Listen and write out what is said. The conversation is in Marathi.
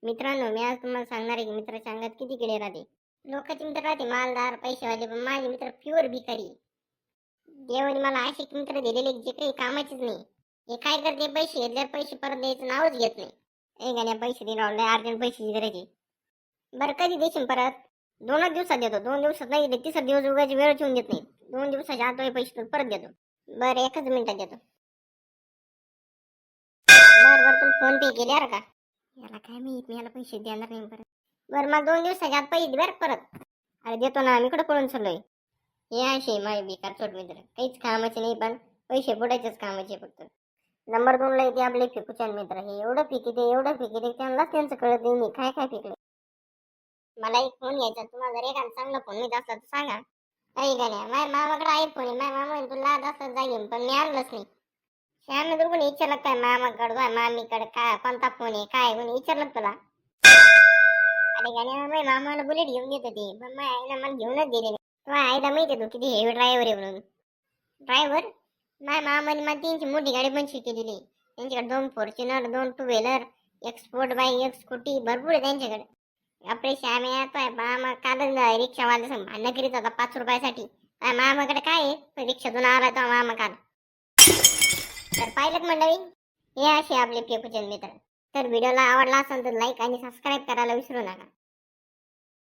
मित्रांनो, मी आज तुम्हाला सांगणार आहे की मित्राच्या अंगात किती किडे राहते. लोकांचे मित्र राहते मालदार, पैसेवाले, पण माझे मित्र प्युअर भिकारी. देवाने मला असे मित्र दिलेले जे काही कामाचेच नाही. हे काय करते, पैसे घेतल्यावर पैसे परत द्यायचं नावच घेत नाही. ए गाण्या, पैसे दे राव, लय अर्जंट पैशाची गरज आहे. बरं कधी देशील परत? 2च दिवसात देतो. 2 दिवसात नाही दिले, तिसरा दिवस उगाची वेळ ठेवून देत नाही. 2 दिवसाच्या आत पैसे तर परत देतो. बरं 1च मिनिटात देतो. बरं तुला फोन पे केल्यावर का? याला काय माहित, मी याला पैसे देणार नाही परत. बरं मला 2 दिवसाच्या आत पैसे दे बरं परत. अरे देतो ना, मी कुठं पळून चाललोय. हे असे माझे बेकार छोट मित्र, काहीच कामाचे नाही, पण पैसे बुडायचेच कामाचे फक्त. नंबर 2 ला येते आपले फेकूचे मित्र. हे एवढं फेकिते त्यांनाच त्यांचं कळत नाही मी काय काय फेकले. मला एक फोन घ्यायचा, तुम्हाला जर एखादा चांगला फोन येत असला तर सांगा. काही गाण्या, माझ्या मामाकडे आहे फोन आहे. माझ्या मामा तुला लाज असं जाईल, पण मी आणलंच नाही. श्याम तर कोणी विचारलं काय मामाकडं मामीकडे काय कोणता फोन आहे काय कोणी विचारलं तुला? अरे गाण्या, माझ्या मामाला बुलेट घेऊन देत होती, पण माझ्या आईला मला घेऊनच दिले नाही. तुझ्या आईला माहिती आहे तू किती हेवी ड्रायव्हर आहे म्हणून. ड्रायव्हर? माझ्या मामाने मला त्यांची मोठी गाडी पण शिकलेली. त्यांच्याकडे 2 फॉर्च्युनर, 2 टू व्हीलर, एक स्पोर्ट बाईक, एक स्कूटी, भरपूर आहे त्यांच्याकडे. आपले श्याम येतोय मामा कालच रिक्षावाले संग भांडण करीत होता 5 रुपयासाठी. मामाकडे काय आहे, रिक्षातून आला तो मामा काल. तर पाहिलं मंडळी, हे असे आपले फेकूचे मित्र. तर व्हिडिओला आवडला असेल तर लाईक आणि सबस्क्राईब करायला विसरू नका.